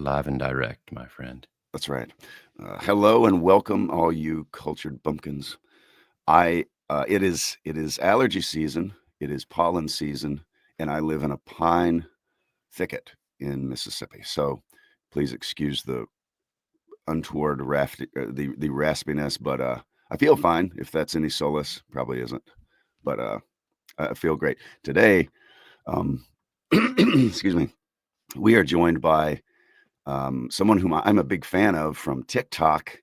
live and direct, my friend. That's right. Hello and welcome, all you cultured bumpkins. It is allergy season. It is pollen season, and I live in a pine thicket in Mississippi. So, please excuse the untoward the raspiness, but I feel fine. If that's any solace, probably isn't. But I feel great today. Um, excuse me. We are joined by someone whom I'm a big fan of from TikTok,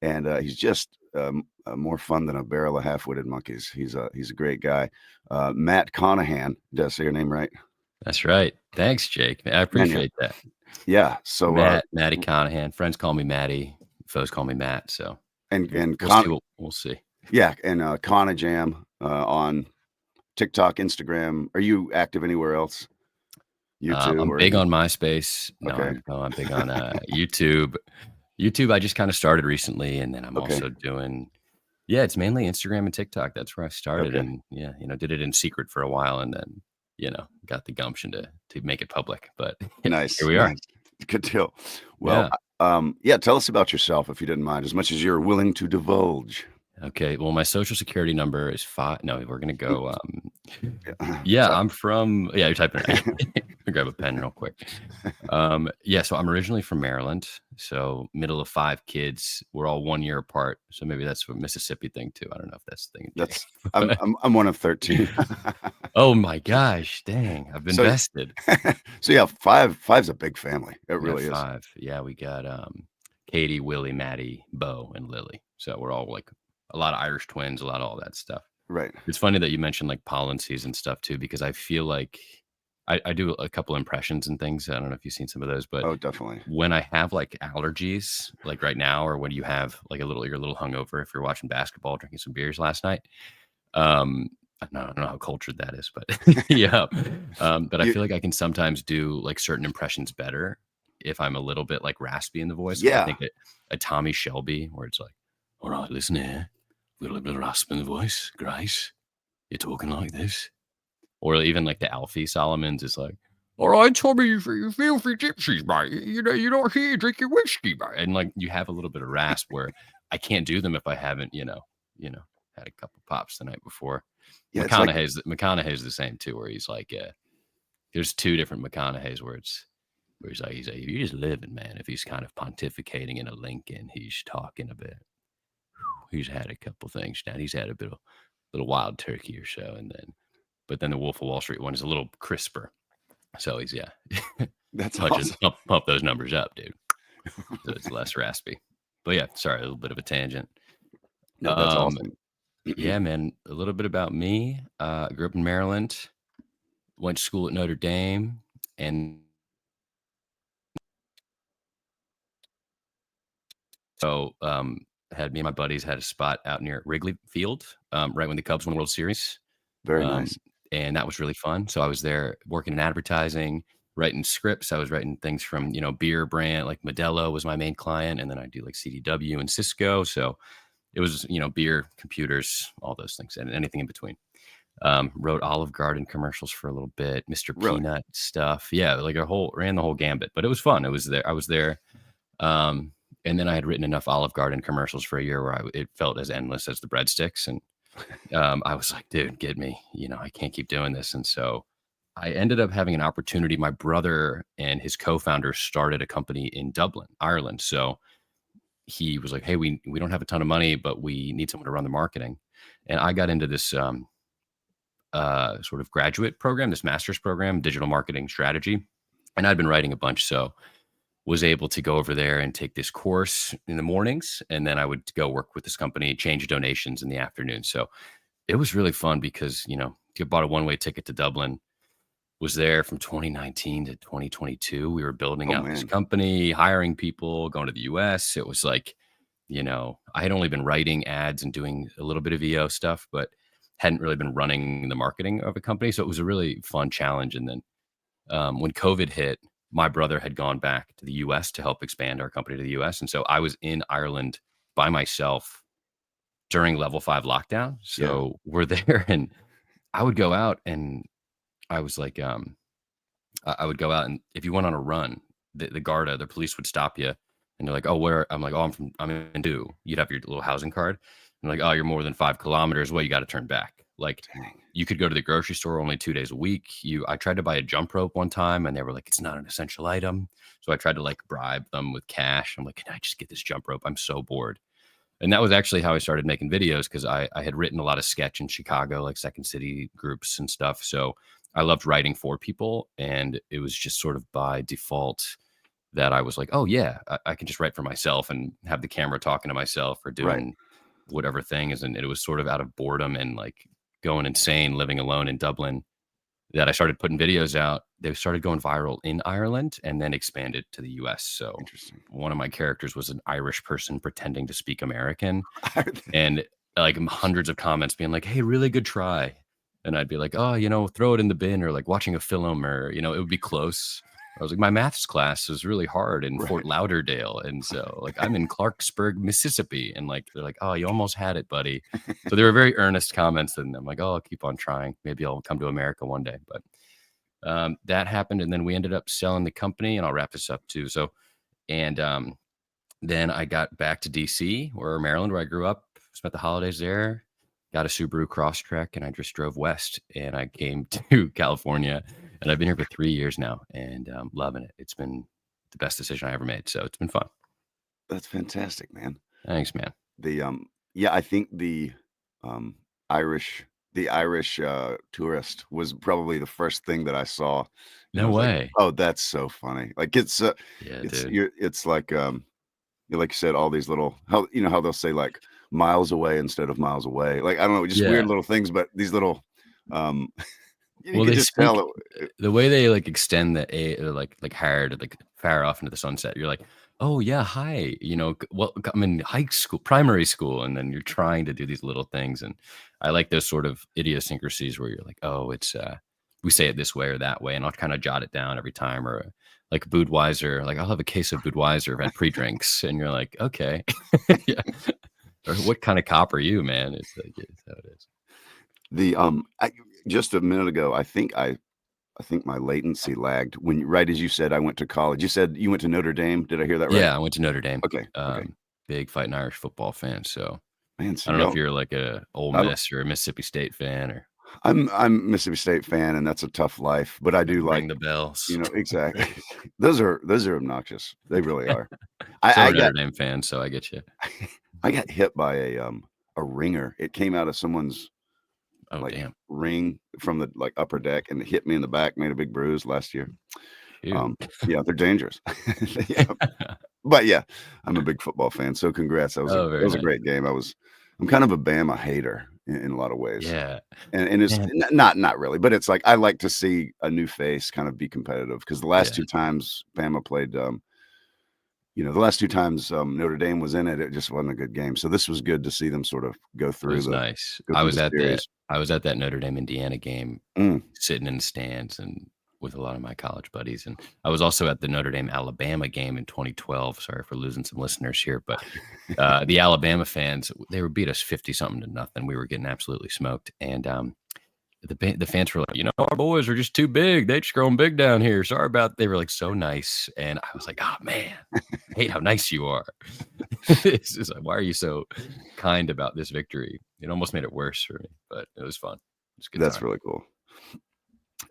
and he's just more fun than a barrel of half-witted monkeys. He's a great guy, Matt Conaghan. Did I say your name right? That's right. Thanks, Jake. I Man, yeah, appreciate that. yeah. So Matty Conaghan. Friends call me Matty. Foes call me Matt. So and we'll see. We'll see. yeah, and Conajam on TikTok, Instagram. Are you active anywhere else? YouTube I'm or big anything? on MySpace. No, Okay, I'm big on YouTube. YouTube, I just kind of started recently, and then I'm okay, also doing. Yeah, it's mainly Instagram and TikTok. That's where I started, okay. and yeah, did it in secret for a while, and then got the gumption to make it public. But yeah, here Nice, we are. nice. Good deal. Well, Yeah. yeah. Tell us about yourself if you didn't mind, as much as you're willing to divulge. Okay. Well, my social security number is five. No, we're gonna Mm, go. so- Yeah, I'm from. Yeah, you're typing it. Grab a pen real quick. Yeah, so I'm originally from Maryland. So middle of five kids. We're all 1 year apart. So maybe that's a Mississippi thing too. I don't know if that's the thing, Jake. that's I'm one of 13. Oh my gosh, dang! I've So invested. so yeah, five's a big family. It We got really is. five. Yeah, we got Katie, Willie, Maddie, Bo, and Lily. So we're all like a lot of Irish twins, a lot of all that stuff. Right. It's funny that you mentioned like pollen season stuff too, because I feel like I do a couple impressions and things. I don't know if you've seen some of those, but Oh, definitely. when I have like allergies, like right now, or when you have like you're a little hungover if you're watching basketball, drinking some beers last night. I don't know how cultured that is, but yeah. But I You, feel like I can sometimes do like certain impressions better if I'm a little bit like raspy in the voice. Like I yeah. think a Tommy Shelby, where it's like, all right, listen here, got a little bit of rasp in the voice, Grace. You're talking like this. Or even like the Alfie Solomons is like, all right, Tommy, you filthy gypsies, mate. You're not here drinking whiskey, mate. And like you have a little bit of rasp where I can't do them if I haven't, had a couple pops the night before. Yeah, it's like McConaughey's the same too, where he's like, there's two different McConaughey's where he's like, you're just living, man. If he's kind of pontificating in a Lincoln, he's talking a bit. He's had a couple things down. He's had a bit of little wild turkey or so, but then the Wolf of Wall Street one is a little crisper. So he's that's punching awesome. pump those numbers up, dude. So it's less raspy. But yeah, sorry, a little bit of a tangent. No, that's Um, awesome. yeah, man, a little bit about me. Grew up in Maryland, went to school at Notre Dame, and so had me and my buddies had a spot out near Wrigley Field, right when the Cubs won the World Series. Very Um, nice. and that was really fun. So I was there working in advertising, writing scripts. I was writing things from, beer brand, like Modelo was my main client. And then I do like CDW and Cisco. So it was, beer, computers, all those things and anything in between. Wrote Olive Garden commercials for a little bit, Mr. Really. Peanut stuff. Yeah. Like ran the whole gambit, but it was fun. I was there. Um, and then I had written enough Olive Garden commercials for a year where it felt as endless as the breadsticks. And I was like, dude, get me, I can't keep doing this. And so I ended up having an opportunity. My brother and his co-founder started a company in Dublin, Ireland. So he was like, hey, we don't have a ton of money, but we need someone to run the marketing. And I got into this sort of graduate program, this master's program, digital marketing strategy. And I'd been writing a bunch. So was able to go over there and take this course in the mornings. And then I would go work with this company, change donations in the afternoon. So it was really fun because, you bought a one-way ticket to Dublin, was there from 2019 to 2022. We were building Oh out this man. company, hiring people, going to the US. It was like, I had only been writing ads and doing a little bit of VO stuff, but hadn't really been running the marketing of a company. So it was a really fun challenge. And then when COVID hit, my brother had gone back to the US to help expand our company to the US. And so I was in Ireland by myself during level 5 lockdown. Yeah. So we're there and I would go out and I was like, I would go out and if you went on a run, the Garda, the police would stop you, and they're like, "Oh, where?" I'm like, "Oh, I'm in Do." You'd have your little housing card, and like, "Oh, you're more than 5 kilometers. Well, you got to turn back." Like, Dang. you could go to the grocery store only 2 days a week. I tried to buy a jump rope one time, and they were like, "It's not an essential item." So I tried to like bribe them with cash. I'm like, "Can I just get this jump rope? I'm so bored." And that was actually how I started making videos because I had written a lot of sketch in Chicago, like Second City groups and stuff. So I loved writing for people, and it was just sort of by default that I was like, "Oh yeah, I can just write for myself and have the camera talking to myself or Right. doing whatever thing is." And it was sort of out of boredom and like going insane, living alone in Dublin, that I started putting videos out. They started going viral in Ireland and then expanded to the US. So Interesting. one of my characters was an Irish person pretending to speak American, and like hundreds of comments being like, "Hey, really good try." And I'd be like, "Oh, throw it in the bin," or like watching a film, or it would be close. I was like, my maths class was really hard in Fort Right. Lauderdale. And so like I'm in Clarksburg, Mississippi. And like they're like, "Oh, you almost had it, buddy." So they were very earnest comments, and I'm like, "Oh, I'll keep on trying. Maybe I'll come to America one day." But that happened, and then we ended up selling the company, and I'll wrap this up too. So, and then I got back to DC or Maryland, where I grew up, spent the holidays there, got a Subaru Crosstrek, and I just drove west, and I came to California, and I've been here for 3 years now, and loving it. It's been the best decision I ever made. So it's been fun. That's fantastic, man. Thanks, man. The, yeah, I think um, Irish tourist was probably the first thing that I saw, and I No was like, way. "Oh, that's so funny." Like, Yeah, dude. it's like you said, all these little how they'll say, like, miles away instead of miles away. Like, I don't know, just weird Yeah. little things, but these little, um, you Well, could they just tell speak the way they, like, extend the A like, hard, like, far off into the sunset, you're like, "Oh, yeah, hi," I'm in high school primary school, and then you're trying to do these little things, and I like those sort of idiosyncrasies where you're like, "Oh, we say it this way or that way," and I'll kinda jot it down every time, or, like, Budweiser, like, I'll have a case of Budweiser at pre-drinks, and you're like, "Okay." Yeah. Or, "What kinda cop are you, man?" It's like, it's how it is. I just a minute ago, I think my latency lagged when right as you said I went to college. You said you went to Notre Dame. Did I hear that right? Yeah, I went to Notre Dame. Okay, okay. Big Fighting Irish football fan, so Man, I so don't know if y'all you're like a Ole I don't Miss or a Mississippi State fan or I'm a Mississippi State fan, and that's a tough life, but I do like ring the bells. exactly. Those are obnoxious. They really are. So I are got Notre Dame fans, so I get you. I got hit by a ringer. It came out of someone's, Oh, like, damn. ring from the, like, upper deck, and it hit me in the back, made a big bruise last year. Shoot. Um, yeah, they're dangerous. Yeah. But yeah, I'm a big football fan, so congrats. Oh, That very was a nice. great game. I'm kind of a Bama hater in a lot of ways, Yeah. and it's Man, not really, but it's like I like to see a new face kind of be competitive because the last yeah, 2 times Bama played, the last 2 times, Notre Dame was in it, it just wasn't a good game. So this was good to see them sort of it was nice. go I through was the at that series. I was at that Notre Dame Indiana game, Mm. sitting in the stands and with a lot of my college buddies, and I was also at the Notre Dame Alabama game in 2012. Sorry for losing some listeners here, but the Alabama fans, they were beat us 50 something to nothing. We were getting absolutely smoked, and the fans were like, "Our boys are just too big. They just growing big down here. Sorry about." They were like so nice, and I was like, "Oh man, I hate how nice you are." It's just like, why are you so kind about this victory? It almost made it worse for me, but it was fun. It was a good That's time. really cool.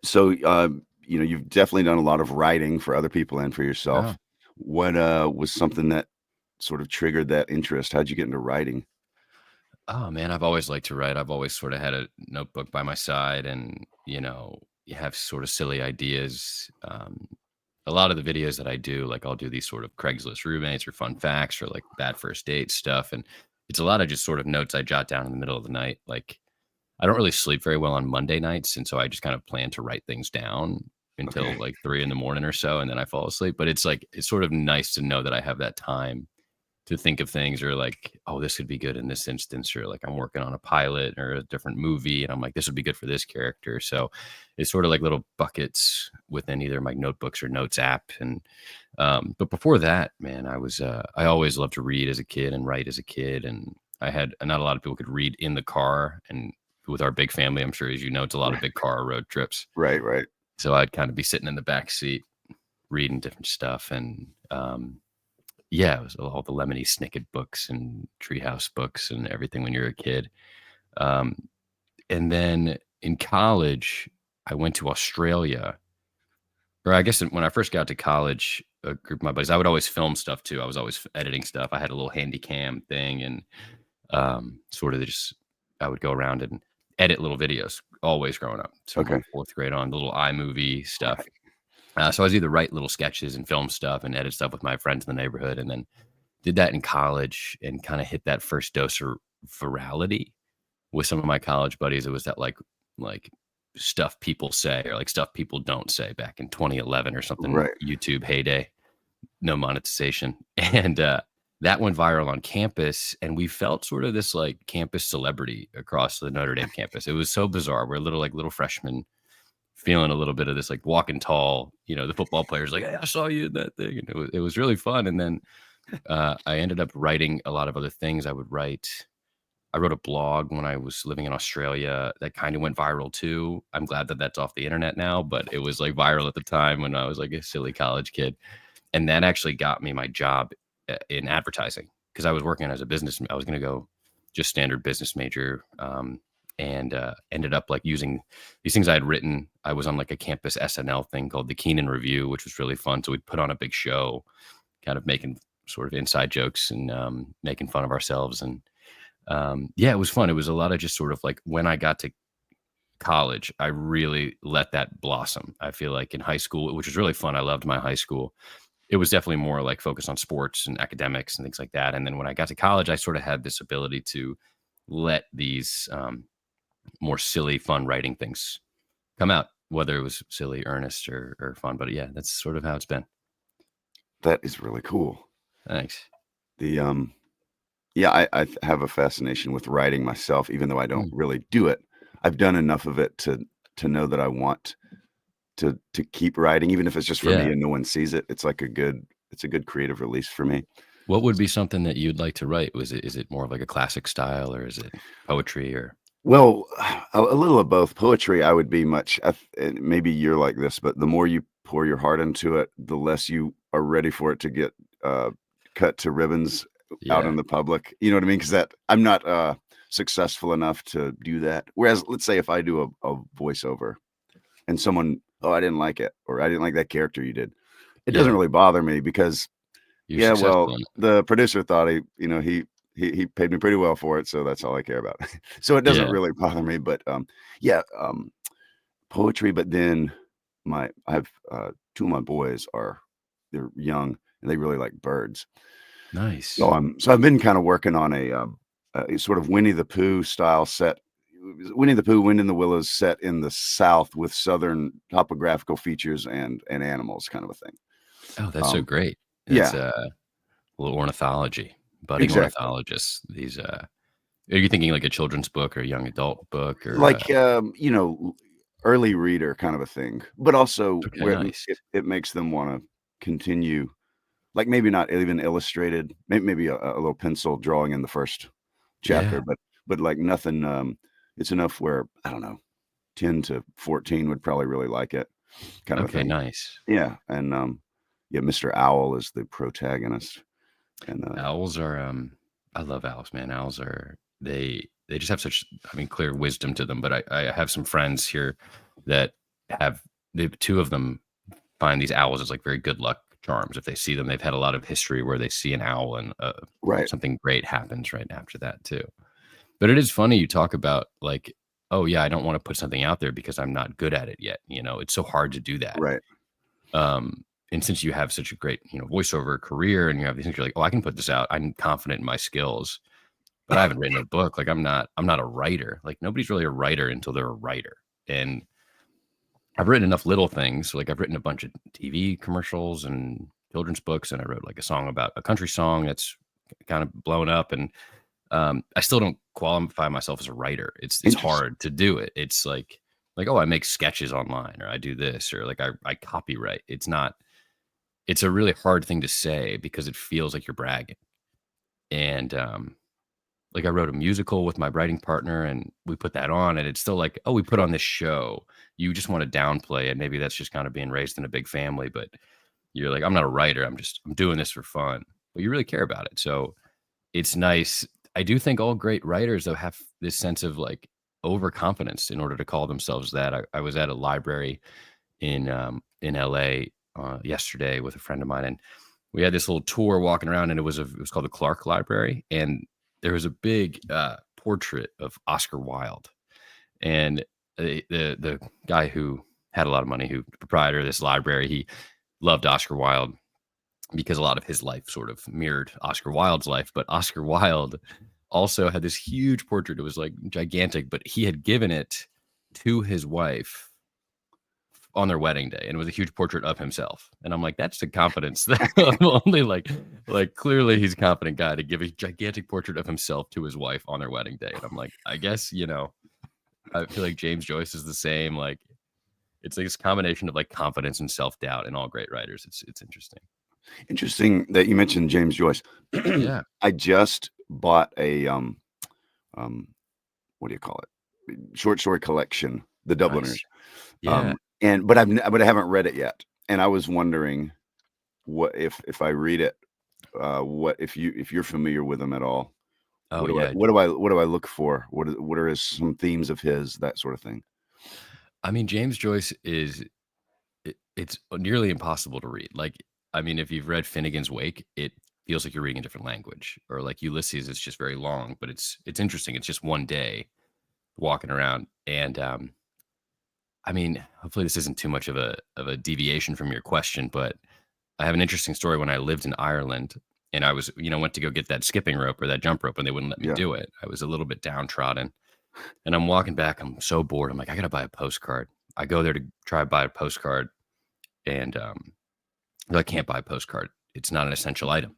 So, you've definitely done a lot of writing for other people and for Yeah. yourself. What, was something that sort of triggered that interest? How'd you get into writing? Oh man, I've always liked to write. I've always sort of had a notebook by my side, and you have sort of silly ideas. A lot of the videos that I do, like I'll do these sort of Craigslist roommates or fun facts or like bad first date stuff, and it's a lot of just sort of notes I jot down in the middle of the night. Like I don't really sleep very well on Monday nights, and so I just kind of plan to write things down until Okay. like 3 in the morning or so, and then I fall asleep. But it's like it's sort of nice to know that I have that time to think of things, or like, oh, this could be good in this instance, or like I'm working on a pilot or a different movie and I'm like, this would be good for this character. So it's sort of like little buckets within either my notebooks or notes app. And but before that, man, I always loved to read as a kid and write as a kid. And I had not a lot of people could read in the car. And with our big family, I'm sure as you know, it's a lot of Right, big car road trips. right, right. So I'd kind of be sitting in the back seat reading different stuff, and yeah, it was all the Lemony Snicket books and Treehouse books and everything when you're a kid. Um, and then in college, I went to Australia, or I guess when I first got to college, a group of my buddies, I would always film stuff too. I was always editing stuff. I had a little handy cam thing, and sort of just I would go around and edit little videos always growing up. So from Okay. like fourth grade on, the little iMovie stuff. So I was either write little sketches and film stuff and edit stuff with my friends in the neighborhood, and then did that in college and kind of hit that first dose of virality with some of my college buddies. It was that like stuff people say or like stuff people don't say back in 2011 or something, Right. YouTube heyday, no monetization. And that went viral on campus. And we felt sort of this like campus celebrity across the Notre Dame campus. It was so bizarre. We're little freshmen feeling a little bit of this like walking tall, the football players like, hey, I saw you in that thing. And it was really fun. And then I ended up writing a lot of other things. I wrote a blog when I was living in Australia that kind of went viral too. I'm glad that that's off the internet now, but it was like viral at the time when I was like a silly college kid. And that actually got me my job in advertising because I was working as a business. I was going to go just standard business major, and ended up like using these things I had written. I was on like a campus SNL thing called the Keenan Review, which was really fun. So we put on a big show, kind of making sort of inside jokes and making fun of ourselves. And yeah, it was fun. It was a lot of just sort of like when I got to college, I really let that blossom. I feel like in high school, which was really fun. I loved my high school. It was definitely more like focused on sports and academics and things like that. And then when I got to college, I sort of had this ability to let these more silly, fun writing things come out, whether it was silly, earnest, or fun. But yeah, that's sort of how it's been. That is really cool. Thanks. The Yeah, I have a fascination with writing myself, even though I don't Mm, really do it. I've done enough of it to know that I want to keep writing, even if it's just for me yeah. and no one sees it. It's a good creative release for me. What would be something that you'd like to write? Is it more of like a classic style, or is it poetry, or Well, a little of both. Poetry, I would be much. And maybe you're like this, but the more you pour your heart into it, the less you are ready for it to get cut to ribbons out yeah, in the public. You know what I mean? Because that I'm not successful enough to do that. Whereas, let's say if I do a voiceover and someone, oh, I didn't like it, or I didn't like that character you did, it doesn't yeah, really bother me because you're yeah, well, successful in it. the producer thought he paid me pretty well for it, so that's all I care about. So it doesn't Yeah, really bother me, but, yeah, poetry, but then I have, 2 of my boys they're young, and they really like birds. nice. So I've been kinda working on a sort of Winnie the Pooh style set. Winnie the Pooh, Wind in the Willows set in the South with Southern topographical features and animals kind of a thing. Oh, that's so Um, great. That's yeah, a little ornithology, budding exactly. ornithologists. These are you thinking like a children's book or a young adult book or Like, early reader kind of a thing, but also okay, where nice. it makes them wanna continue, like, maybe not even illustrated, maybe a little pencil drawing in the first chapter, Yeah. but, like, nothing, it's enough where, I don't know, 10 to 14 would probably really like it, kind of a Okay, thing. nice. Yeah, and, yeah, Mr. Owl is the protagonist, and, Owls are I love owls, man. Owls are they just have such I mean clear wisdom to them, but I have some friends here that have the two of them find these owls as like very good luck charms. If they see them, they've had a lot of history where they see an owl and right, something great happens right after that too. But it is funny you talk about like, oh yeah, I don't want to put something out there because I'm not good at it yet. It's so hard to do that. right, And since you have such a great, voiceover career and you have these things, you're like, oh, I can put this out. I'm confident in my skills, but I haven't written a book. Like I'm not a writer. Like nobody's really a writer until they're a writer. And I've written enough little things. Like I've written a bunch of TV commercials and children's books, and I wrote like a song about a country song that's kind of blown up. And I still don't qualify myself as a writer. It's interesting, hard to do it. It's like oh, I make sketches online, or I do this, or like I copyright. It's not. It's a really hard thing to say because it feels like you're bragging. And like I wrote a musical with my writing partner, and we put that on, and it's still like, oh, we put okay, on this show. You just want to downplay it. Maybe that's just kind of being raised in a big family, but You're like, I'm not a writer. I'm doing this for fun, but you really care about it. So it's nice. I do think all great writers though have this sense of like overconfidence in order to call themselves that. I was at a library in LA yesterday with a friend of mine, and we had this little tour walking around, and it was called the Clark Library, and there was a big portrait of Oscar Wilde, and the guy who had a lot of money, who proprietor of this library, he loved Oscar Wilde because a lot of his life sort of mirrored Oscar Wilde's life. But Oscar Wilde also had this huge portrait. It was like gigantic, but he had given it to his wife on their wedding day, and it was a huge portrait of himself. And I'm like, that's the confidence that only like clearly he's a confident guy to give a gigantic portrait of himself to his wife on their wedding day. And I'm like, I guess, I feel like James Joyce is the same. Like it's like this combination of like confidence and self-doubt in all great writers. It's interesting. Interesting that you mentioned James Joyce. Yeah. I just bought a what do you call it? Short story collection, The Dubliners. Nice. Yeah. But I haven't read it yet. And I was wondering what if I read it, what if you're familiar with him at all? Oh What yeah. do I look for? What are some themes of his, that sort of thing? I mean, James Joyce it's nearly impossible to read. Like, I mean, if you've read Finnegan's Wake, it feels like you're reading a different language. Or like Ulysses, it's just very long, but it's interesting. It's just one day walking around. And I mean, hopefully this isn't too much of a deviation from your question, but I have an interesting story. When I lived in Ireland and I was, went to go get that skipping rope or that jump rope and they wouldn't let me Yeah. do it. I was a little bit downtrodden. And I'm walking back. I'm so bored. I'm like, I gotta buy a postcard. I go there to try to buy a postcard, and I can't buy a postcard. It's not an essential item.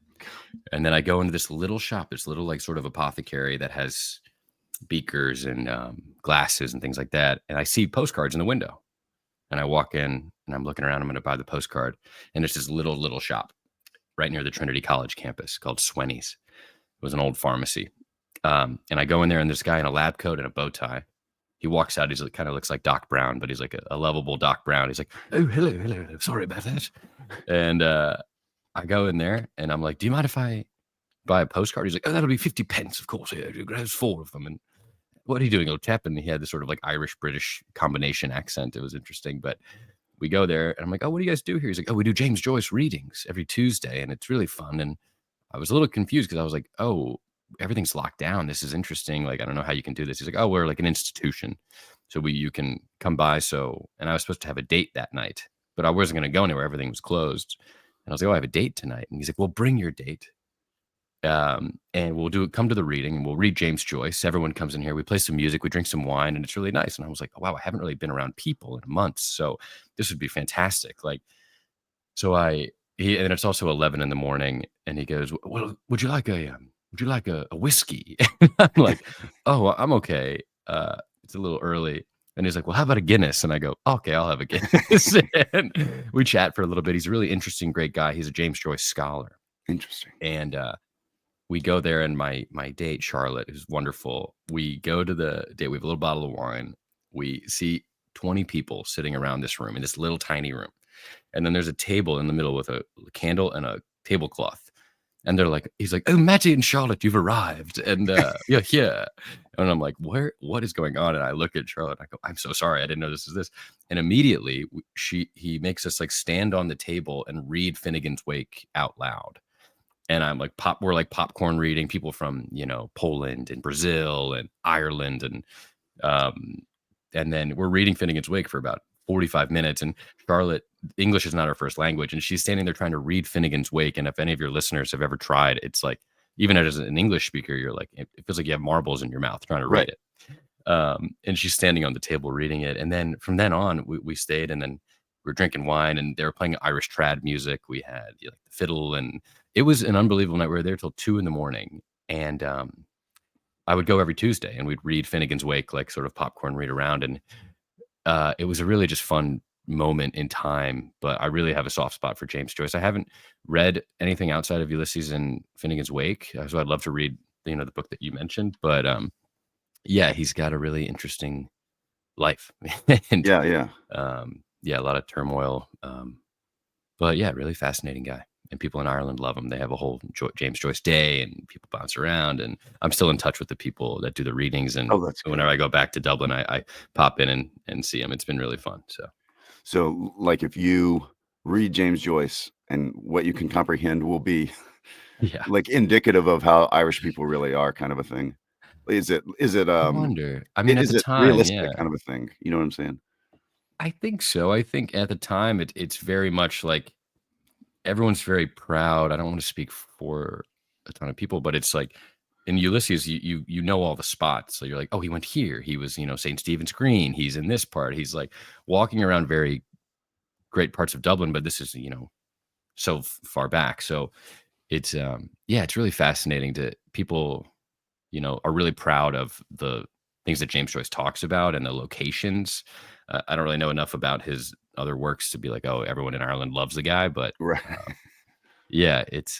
And then I go into this little shop, this little like sort of apothecary that has beakers and glasses and things like that. And I see postcards in the window. And I walk in and I'm looking around. I'm going to buy the postcard. And it's this little shop right near the Trinity College campus called Swenny's. It was an old pharmacy. And I go in there, and this guy in a lab coat and a bow tie. He walks out. He's like, kind of looks like Doc Brown, but he's like a lovable Doc Brown. He's like, "Oh, hello. Sorry about that." And I go in there, and I'm like, "Do you mind if I buy a postcard?" He's like, "Oh, that'll be 50 pence, of course. Yeah, grabs 4 of them." And what are you doing, Otep? And he had this sort of like Irish British combination accent. It was interesting, but we go there, and I'm like, "Oh, what do you guys do here?" He's like, "Oh, we do James Joyce readings every Tuesday, and it's really fun." And I was a little confused because I was like, "Oh, everything's locked down. This is interesting. Like, I don't know how you can do this." He's like, "Oh, we're like an institution, so you can come by." So, and I was supposed to have a date that night, but I wasn't going to go anywhere. Everything was closed, and I was like, "Oh, I have a date tonight." And he's like, "Well, bring your date, and we'll come to the reading, and we'll read James Joyce. Everyone comes in here. We play some music, we drink some wine, and it's really nice." And I was like, oh, "Wow, I haven't really been around people in months, so this would be fantastic." Like, so and it's also 11 in the morning, and he goes, "Well, would you like a whiskey?" I'm like, "Oh, I'm okay. It's a little early." And he's like, "Well, how about a Guinness?" And I go, "Okay, I'll have a Guinness." And we chat for a little bit. He's a really interesting, great guy. He's a James Joyce scholar. Interesting. And we go there, and my date, Charlotte, who's wonderful, we go to the date. We have a little bottle of wine. We see 20 people sitting around this room, in this little tiny room. And then there's a table in the middle with a candle and a tablecloth. And he's like, "Oh, Matty and Charlotte, you've arrived." And yeah, here. And I'm like, what is going on? And I look at Charlotte, and I go, "I'm so sorry. I didn't know this is this." And immediately he makes us like stand on the table and read Finnegan's Wake out loud. And I'm like, we're like popcorn reading, people from, Poland and Brazil and Ireland. Um, and then we're reading Finnegan's Wake for about 45 minutes. And Charlotte, English is not her first language, and she's standing there trying to read Finnegan's Wake. And if any of your listeners have ever tried, it's like, even as an English speaker, you're like, it feels like you have marbles in your mouth trying to read Right. it. And she's standing on the table reading it. And then from then on, we stayed, and then we were drinking wine, and they were playing Irish trad music. We had like the fiddle, and it was an unbelievable night. We were there till 2 a.m. And I would go every Tuesday, and we'd read Finnegan's Wake, like sort of popcorn read around. And it was a really just fun moment in time. But I really have a soft spot for James Joyce. I haven't read anything outside of Ulysses and Finnegan's Wake, so I'd love to read, the book that you mentioned. But yeah, he's got a really interesting life. And Yeah. yeah, a lot of turmoil. But yeah, really fascinating guy. And people in Ireland love him. They have a whole James Joyce Day, and people bounce around. And I'm still in touch with the people that do the readings. And Oh, that's whenever I great. go back to Dublin, I pop in and see him. It's been really fun. So So, like, if you read James Joyce and what you can comprehend will be, yeah, like, indicative of how Irish people really are kind of a thing. I wonder. I I mean, at the is it time, realistic yeah, kind of a thing? You know what I'm saying? I think so. I think at the time, it's very much like everyone's very proud. I don't want to speak for a ton of people, but it's like in Ulysses, you know all the spots. So you're like, oh, he went here. He was, St. Stephen's Green. He's in this part. He's like walking around very great parts of Dublin, but this is, so far back. So it's yeah, it's really fascinating to people, are really proud of the things that James Joyce talks about and the locations. I don't really know enough about his other works to be like, oh, everyone in Ireland loves the guy, but Right. yeah, it's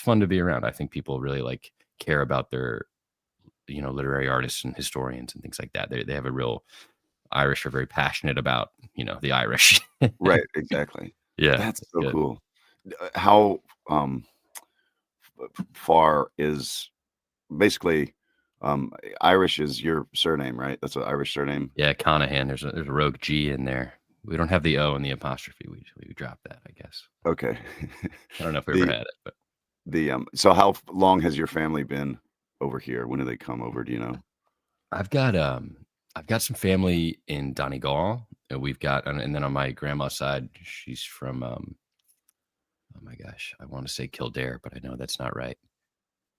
fun to be around. I think people really like care about their, literary artists and historians and things like that. They have a real Irish are very passionate about, the Irish. Right, exactly. Yeah, That's it's so good. cool. How, far is basically, Irish is your surname, right? That's an Irish surname? Yeah, Conaghan. There's a rogue G in there. We don't have the O and the apostrophe. We dropped that, I guess. Okay. I don't know if we ever The had it, but so how long has your family been over here? When do they come over, do you know? I've got I've got some family in Donegal, and we've got and then on my grandma's side, she's from oh my gosh, I want to say Kildare, but I know that's not right.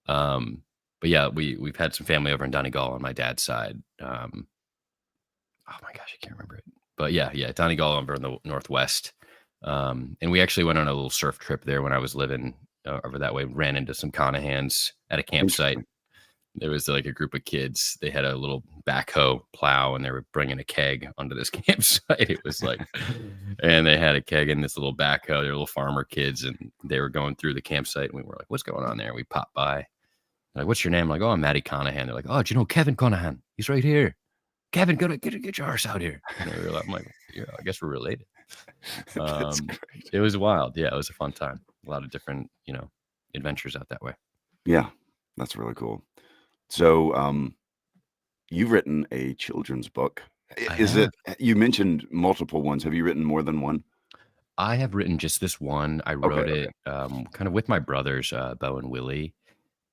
Um, but yeah, we've had some family over in Donegal on my dad's side. Oh my gosh, I can't remember it. But yeah, yeah, Donegal over in the northwest. And we actually went on a little surf trip there when I was living over that way. Ran into some Conahans at a campsite. Interesting. There was like a group of kids. They had a little backhoe plow, and they were bringing a keg onto this campsite. It was like, and they had a keg in this little backhoe. They're little farmer kids, and they were going through the campsite. And we were like, "What's going on there?" We popped by. They're like, "What's your name?" I'm like, "Oh, I'm Matty Conaghan." They're like, "Oh, do you know Kevin Conaghan? He's right here. Kevin, get your arse out here." And I'm like, "Yeah, I guess we're related." That's Um, great. it was wild. Yeah, it was a fun time. A lot of different, adventures out that way. Yeah, that's really cool. So, you've written a children's book. I Is it have. you mentioned multiple ones. Have you written more than one? I have written just this one. I Okay, wrote okay. it kind of with my brothers, Bo and Willie.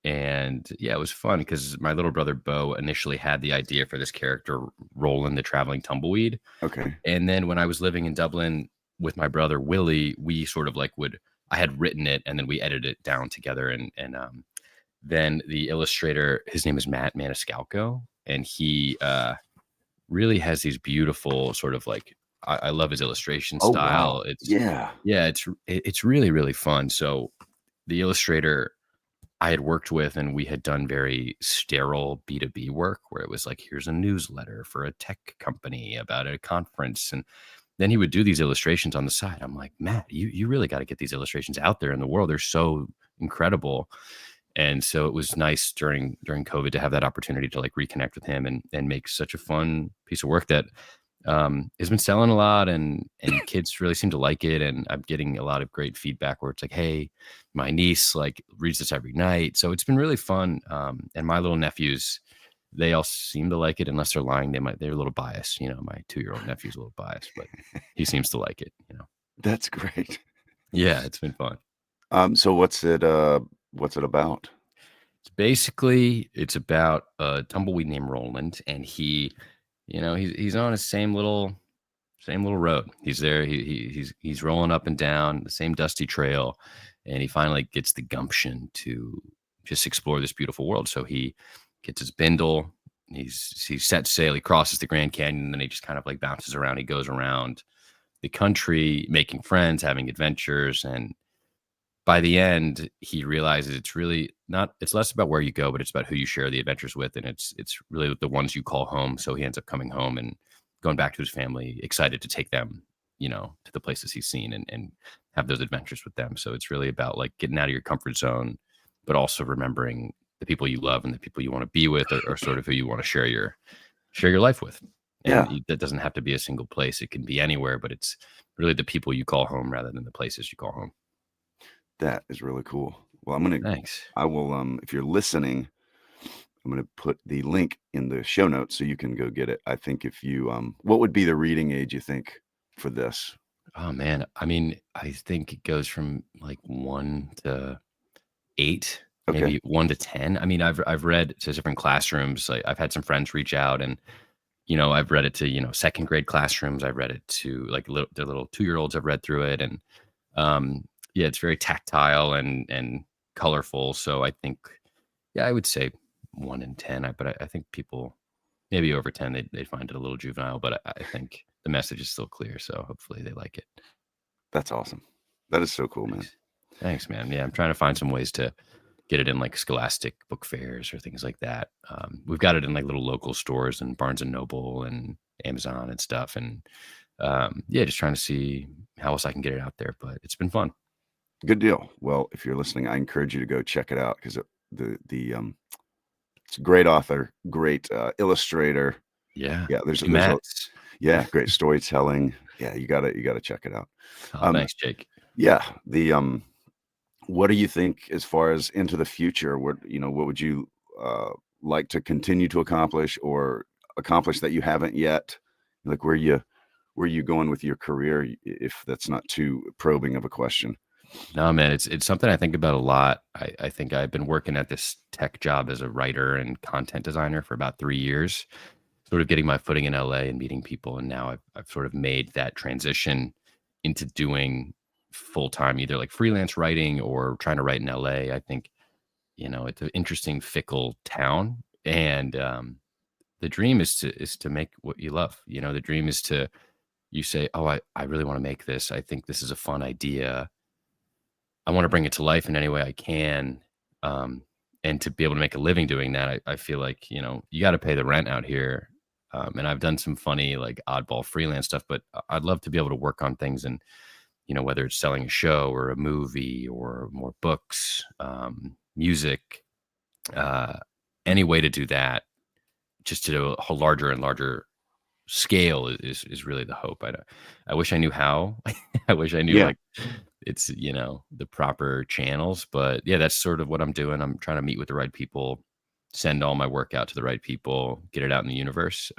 And yeah, it was fun because my little brother Bo initially had the idea for this character, Roland the traveling tumbleweed. Okay. And then when I was living in Dublin with my brother Willie, we sort of like would I had written it and then we edited it down together and then the illustrator, his name is Matt Maniscalco, and he really has these beautiful sort of like I love his illustration Oh, wow. style. It's Yeah. yeah, it's really really fun. So the illustrator I had worked with, and we had done very sterile B2B work where it was like, here's a newsletter for a tech company about a conference. And then he would do these illustrations on the side. I'm like, Matt, you really got to get these illustrations out there in the world. They're so incredible. And so it was nice during COVID to have that opportunity to like reconnect with him and make such a fun piece of work that has been selling a lot and kids really seem to like it. And I'm getting a lot of great feedback where it's like, hey, my niece like reads this every night. So it's been really fun. And my little nephews, they all seem to like it unless they're lying. They're a little biased. My 2-year-old nephew's a little biased, but he seems to like it. That's great. Yeah, it's been fun. So what's it about? It's about a tumbleweed named Roland, and he's on his same little road. He's there. He's rolling up and down the same dusty trail, and he finally gets the gumption to just explore this beautiful world. So he gets his bindle. He sets sail. He crosses the Grand Canyon, and then he just kind of like bounces around. He goes around the country, making friends, having adventures, and by the end, he realizes it's really not it's less about where you go, but it's about who you share the adventures with, and it's really the ones you call home. So he ends up coming home and going back to his family, excited to take them, to the places he's seen and have those adventures with them. So it's really about like getting out of your comfort zone, but also remembering the people you love and the people you want to be with or sort of who you want to share your life with. And Yeah. that doesn't have to be a single place. It can be anywhere, but really the people you call home rather than the places you call home. That is really cool. Well, Thanks. I will, if you're listening, I'm gonna put the link in the show notes so you can go get it. I think if you, what would be the reading age you think for this? Oh man, I mean, I think it goes from like 1 to 8, Okay. maybe 1 to 10. I mean, I've read to different classrooms. Like I've had some friends reach out and I've read it to, second grade classrooms. I've read it to like the little 2-year-olds have read through it and um yeah, it's very tactile and colorful. So I think yeah, I would say 1 in 10. But I think people maybe over 10 they'd find it a little juvenile, but I think the message is still clear, so hopefully they like it. That's awesome. That is so cool, man. Thanks. Thanks, man. Yeah, I'm trying to find some ways to get it in like scholastic book fairs or things like that. We've got it in like little local stores and Barnes and Noble and Amazon and stuff. And yeah, just trying to see how else I can get it out there. But it's been fun. Good deal. Well, if you're listening, I encourage you to go check it out because it's a great author, great illustrator. Yeah. Yeah, Thank you, there's a Matt. yeah, great storytelling. Yeah, you gotta check it out. Oh, Um, thanks, Jake. yeah, what do you think as far as into the future? What would you like to continue to accomplish or accomplish that you haven't yet? Like where you going with your career, if that's not too probing of a question? No, man, it's something I think about a lot. I think I've been working at this tech job as a writer and content designer for about 3 years, sort of getting my footing in LA and meeting people. And now I've sort of made that transition into doing full time, either like freelance writing or trying to write in LA. I think, it's an interesting, fickle town. And the dream is to make what you love. The dream is to you say, oh, I really want to make this. I think this is a fun idea. I want to bring it to life in any way I can. Um, and to be able to make a living doing that, I feel like, you got to pay the rent out here. And I've done some funny, like oddball freelance stuff, but I'd love to be able to work on things and, whether it's selling a show or a movie or more books, music, uh, any way to do that, just to a larger and larger scale is really the hope. I wish I knew how. I wish I knew Yeah. like it's the proper channels, but yeah, that's sort of what I'm doing. I'm trying to meet with the right people, send all my work out to the right people, get it out in the universe.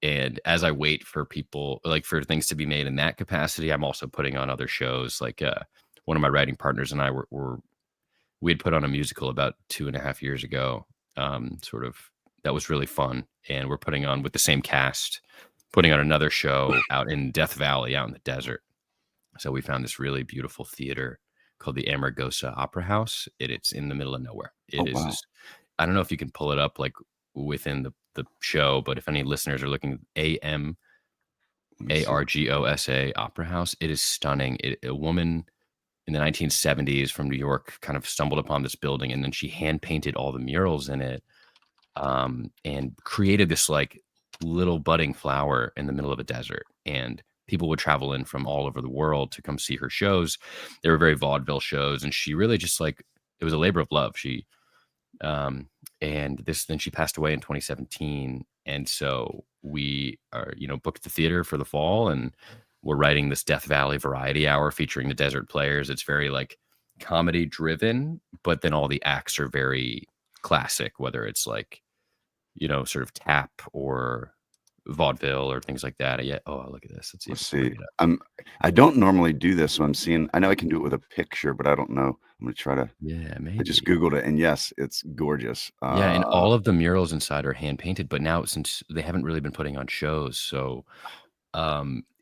And as I wait for people, like for things to be made in that capacity, I'm also putting on other shows. Like one of my writing partners and I we had put on a musical about 2.5 years ago. Sort of that was really fun, and we're putting on with the same cast, putting on another show out in Death Valley, out in the desert. So we found this really beautiful theater called the Amargosa Opera House. It's in the middle of nowhere. Oh It is wow. this, I don't know if you can pull it up like within the show, but if any listeners are looking, Let me see. Amargosa Opera House, it is stunning. A woman in the 1970s from New York kind of stumbled upon this building and then she hand painted all the murals in it, and created this like little budding flower in the middle of a desert. And people would travel in from all over the world to come see her shows. They were very vaudeville shows, and she really just like it was a labor of love. Um, and this then she passed away in 2017, and so we are booked the theater for the fall, and we're writing this Death Valley variety hour featuring the desert players. It's very like comedy driven, but then all the acts are very classic, whether it's like sort of tap or vaudeville or things like that. Yeah. Oh, look at this. Let's see if Let's we can bring see. it up. I don't normally do this, so I'm seeing. I know I can do it with a picture, but I don't know. I'm gonna try to. Yeah, I just maybe. googled it, and yes, it's gorgeous. Yeah, and all of the murals inside are hand painted, but now since they haven't really been putting on shows, so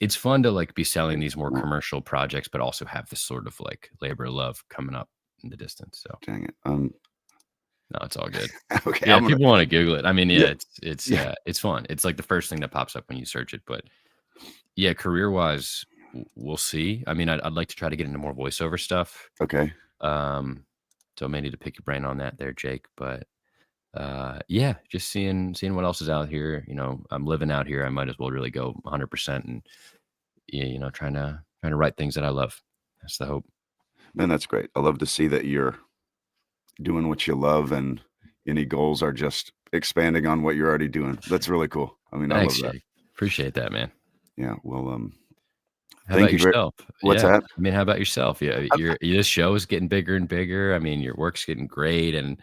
it's fun to like be selling these more Well, commercial projects, but also have this sort of like labor of love coming up in the distance. So dang it. no, it's all good. Okay, Yeah, I'm if gonna. people want to Google it. I mean, yeah, Yeah, yeah. it's fun. It's like the first thing that pops up when you search it. But yeah, career wise, we'll see. I mean, I'd like to try to get into more voiceover stuff. Okay. Um, so I may need to pick your brain on that there, Jake. But yeah, just seeing what else is out here. I'm living out here. I might as well really go 100% and yeah, trying to write things that I love. That's the hope. Man, that's great. I love to see that you're doing what you love, and any goals are just expanding on what you're already doing. That's really cool. I mean, I love Thanks, that. Jake. Appreciate that, man. Yeah. Well, How Thank about you very yourself? What's Yeah. that? I mean, how about yourself? Yeah, Uh, this show is getting bigger and bigger. I mean, your work's getting great, and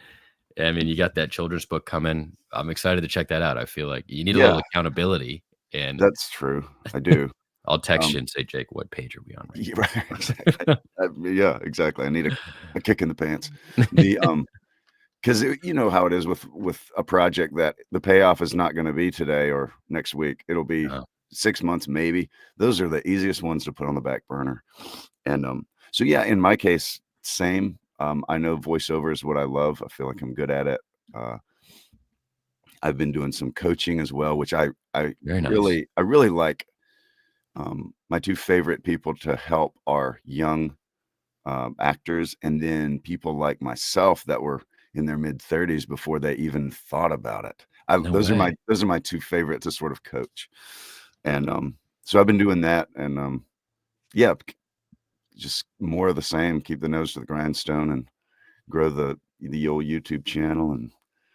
I mean, you got that children's book coming. I'm excited to check that out. I feel like you need a little yeah, accountability, and that's true. I do. I'll text Um, you and say, "Jake, what page are we on yeah, right, exactly. right Yeah, exactly. I need a kick in the pants. now?" The, 'Cause you know how it is with a project that the payoff is not gonna be today or next week. It'll be Oh, 6 months maybe. Those are the easiest ones to put on the back burner. And, so yeah, in my case, same. I know voiceover is what I love. I feel like I'm good at it. Uh, I've been doing some coaching as well, which very nice. I really like. My 2 favorite people to help are young actors, and then people like myself that were in their mid-30s before they even thought about it. No way. Those are my 2 favorite to sort of coach. And, so I've been doing that and, yeah, just more of the same, keep the nose to the grindstone and grow the old YouTube channel and,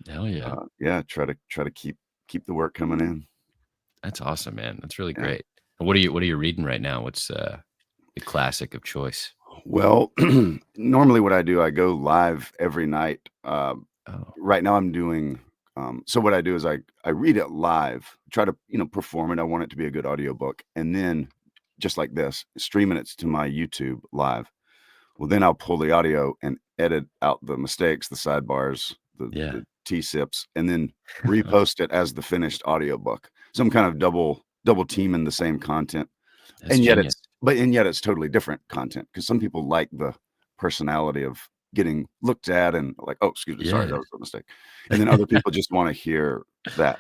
Hell yeah. yeah, try to keep the work coming in. That's awesome, man. That's really Yeah. great. What are you reading right now? What's the classic of choice? Well, normally what I do, I go live every night. Oh, Right now I'm doing so what I do is I read it live, try to, perform it. I want it to be a good audiobook. And then just like this, streaming it to my YouTube live. Well, then I'll pull the audio and edit out the mistakes, the sidebars, yeah. the T-sips, and then repost it as the finished audiobook. So I'm kind of double teaming the same content. That's And yet genius. it's totally different content because some people like the personality of getting looked at and like, "Oh, excuse me, sorry, Yeah. that was a mistake." And then other people just wanna hear that.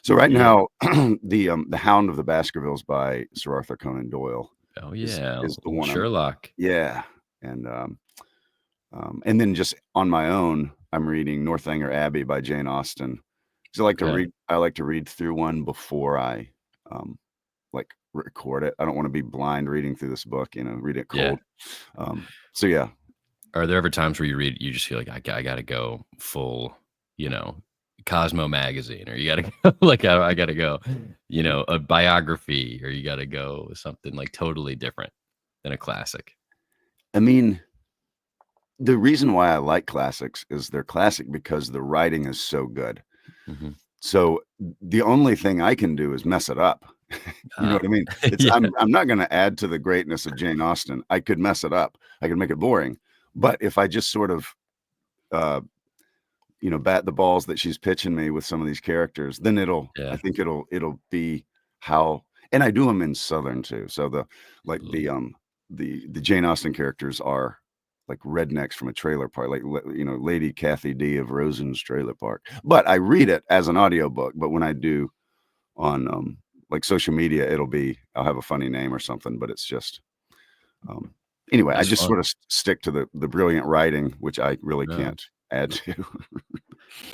So right Yeah. now, The Hound of the Baskervilles by Sir Arthur Conan Doyle Oh, is yeah. the Old one I'm. Sherlock. Yeah, and then just on my own, I'm reading Northanger Abbey by Jane Austen. 'Cause Okay. I like to read through one before I, like, record it. I don't wanna be blind reading through this book, read it Yeah. cold. So yeah. Are there ever times where you just feel like I gotta go full, Cosmo magazine, or you gotta go like I gotta go, a biography, or you gotta go something like totally different than a classic? I mean, the reason why I like classics is they're classic because the writing is so good. Mhm. So, the only thing I can do is mess it up. You know Ah. what I mean? It's Yeah. I'm not gonna add to the greatness of Jane Austen. I could mess it up. I could make it boring. But if I just sort of, uh, bat the balls that she's pitching me with some of these characters, then I Yeah. think it'll be how and I do them in Southern too. So like, Ooh. the Jane Austen characters are like rednecks from a trailer park, like, Lady Kathy D of Rosen's Trailer Park. But I read it as an audiobook, but when I do on, like, social media, I'll have a funny name or something, but it's just, um anyway, I That's just fun. sorta stick to the brilliant writing, which I really No. can't add to.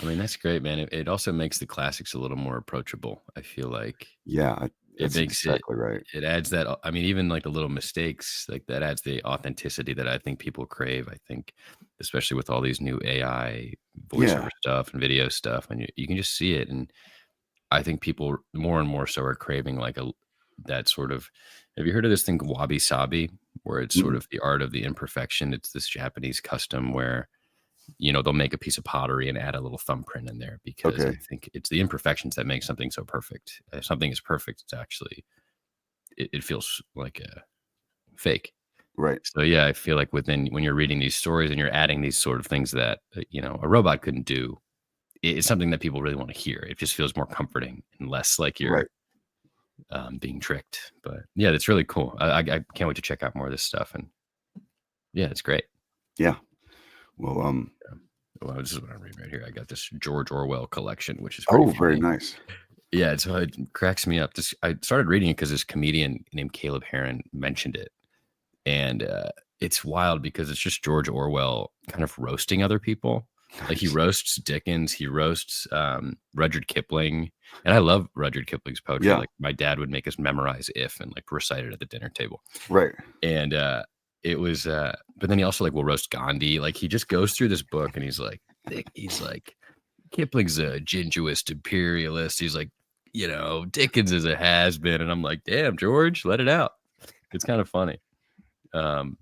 I mean, that's great, man. It also makes the classics a little more approachable. I feel like Yeah, it that's makes it exactly right. it adds that I mean, even, like, the little mistakes, like, that adds the authenticity that I think people crave. I think, especially with all these new AI Yeah. voiceover stuff and video stuff, and you can just see it, and I think people more and more so are craving, like, a that sort of have you heard of this thing wabi-sabi, where it's sort Mm, of the art of the imperfection? It's this Japanese custom where they'll make a piece of pottery and add a little thumbprint in there because I okay. think it's the imperfections that make something so perfect. If something is perfect, it feels like a fake. Right, So yeah, I feel like when you're reading these stories and you're adding these sort of things that a robot couldn't do, it's something that people really want to hear. It just feels more comforting and less like right. you're being tricked. But yeah, that's really cool. I can't wait to check out more of this stuff. And yeah, it's great. Yeah. Well, Well, this is what I'm reading right here. I got this George Orwell collection, which is pretty oh, very funny. nice. Yeah, so it cracks me up. I started reading it because this comedian named Caleb Heron mentioned it, and, it's wild because it's just George Orwell kind of roasting other people. Like, he Nice. roasts Dickens, he roasts, Rudyard Kipling, and I love Rudyard Kipling's poetry. Yeah, Like, my dad would make us memorize "If" and, like, recite it at the dinner table, right, and, it was, but then he also, like, will roast Gandhi. Like, he just goes through this book, and he's like, "Kipling's a jingoist imperialist." He's like, Dickens is a has-been, and I'm like, "Damn, George, let it out." It's kind of funny. Um,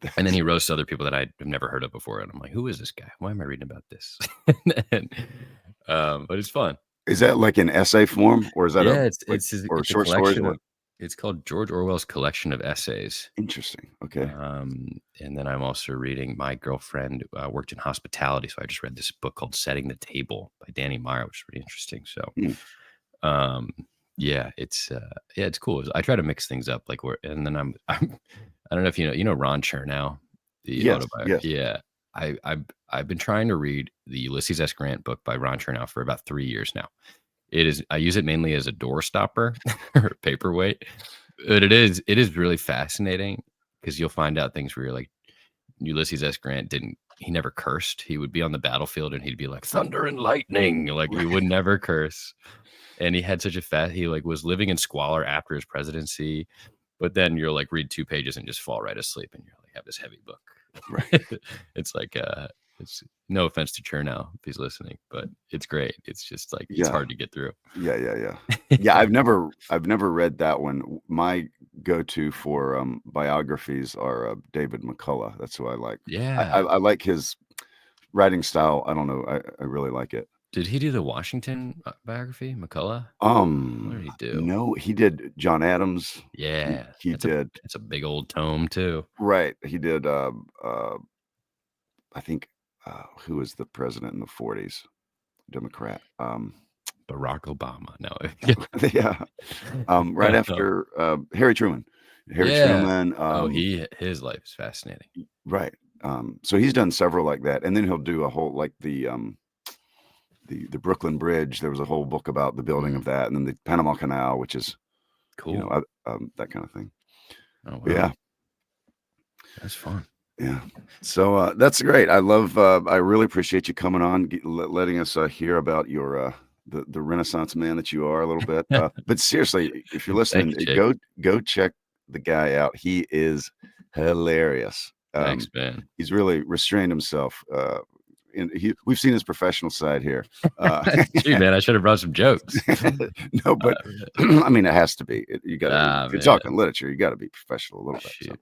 and then That's he roasts other people that I have never heard of before, and I'm like, "Who is this guy? Why am I reading about this?" And, but it's fun. is that like an essay form, or is that a Yeah, like or it's a short stories? collection What? of it's called George Orwell's Collection of Essays. Interesting. Okay. And then I'm also reading my girlfriend, worked in hospitality, so I just read this book called Setting the Table by Danny Meyer, which is really interesting. So, Hmm. um, yeah, it's cool. I try to mix things up, like where and then I don't know if you know Ron Chernow, the Yes, autobiography. yes. Yeah. I've been trying to read the Ulysses S. Grant book by Ron Chernow for about 3 years now. I use it mainly as a door stopper or a paperweight, but it is really fascinating because you'll find out things where you're like, Ulysses S. Grant didn't he never cursed. He would be on the battlefield and he'd be like, "Thunder and lightning," like, he would never curse, and he had such a he, like, was living in squalor after his presidency, but then you'll, like, read 2 pages and just fall right asleep, and you're like, "Have this heavy book." Right. It's like, it's no offense to Chernow if he's listening, but it's great. It's just, like, it's Yeah. hard to get through. Yeah, yeah, yeah. Yeah, I've never read that one. My go-to for, biographies are, David McCullough. That's who I like. Yeah. I like his writing style. I don't know, I really like it. Did he do the Washington, biography, McCullough? What did he do? No, he did John Adams. Yeah, He did that's a big old tome too. right, he did, I think, who was the president in the '40s? Democrat. Barack Obama, no. Yeah, right after, Harry Truman. Harry Yeah. Truman, Oh, his life is fascinating. right, so he's done several like that, and then he'll do a whole like the Brooklyn Bridge, there was a whole book about the building of Mm, that, and then the Panama Canal, which is, cool. that kinda thing. Oh, But wow. yeah, That's fun. yeah. So, that's great. I really appreciate you coming on, letting us, hear about your, the Renaissance man that you are a little bit, but seriously, if you're Thank listening, you, Jake. go check the guy out. He is hilarious. Thanks, man. He's really restrained himself, and we've seen his professional side here. Shoot, man, I should have brought some jokes. No, but I mean, it has to be. You gotta Ah, if you're man. talking literature, you gotta be professional a little bit, so, Shoot,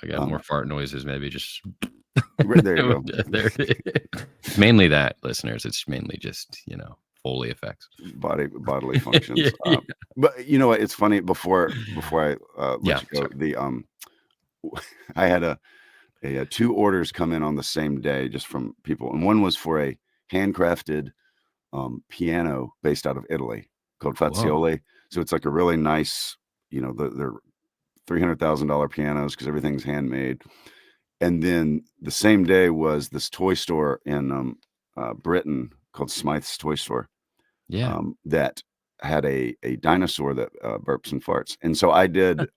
I got more um, fart noises, maybe just there you go. there. It's mainly that, listeners. It's mainly just, Foley effects. Bodily functions, Yeah, yeah. but you know what? It's funny, before I, let Yeah, you go, sorry. I had 2 orders come in on the same day just from people, and one was for a handcrafted, piano based out of Italy called Whoa. Fazioli. So it's like a really nice, they're $300,000 pianos because everything's handmade. And then the same day was this toy store in, Britain called Smythe's Toy Store, Yeah. that had a dinosaur that, burps and farts. And so I did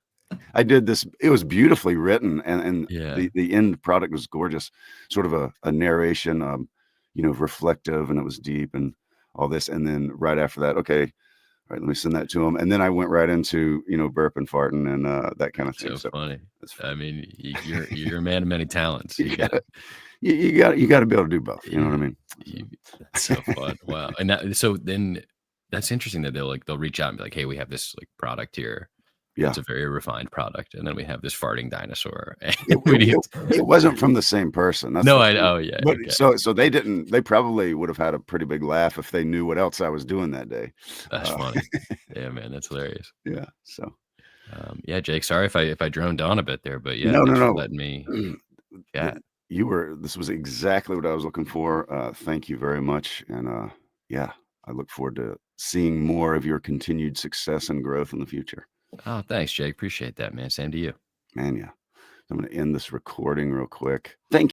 this. It was beautifully written, and Yeah. the end product was gorgeous, sort of a narration, reflective, and it was deep and all this, and then right after that, "Okay, all right, let me send that to him," and then I went right into, burp and farting and, that kinda thing, So so funny. it's I mean, you're a man of many talents. you gotta you gotta be able to do both, you know what I Yeah, mean? So, you that's so fun. Wow. And so then that's interesting that they'll reach out and be like, "Hey, we have this, like, product here yeah. that's a very refined product, and then we have this farting dinosaur, and It we it need" it it wasn't from the same person, that's No, the I thing. oh, yeah, But okay. so they probably would have had a pretty big laugh if they knew what else I was doing that day. That's Uh, funny. Yeah, man, that's hilarious. yeah, so Yeah, Jake, sorry if I droned on a bit there, but yeah, no, no, thanks for no. letting me Th chat. this was exactly what I was looking for, thank you very much, and, yeah, I look forward to seeing more of your continued success and growth in the future. Oh, thanks, Jake. Appreciate that, man. Same to you. Man, yeah. I'm gonna end this recording real quick. Thank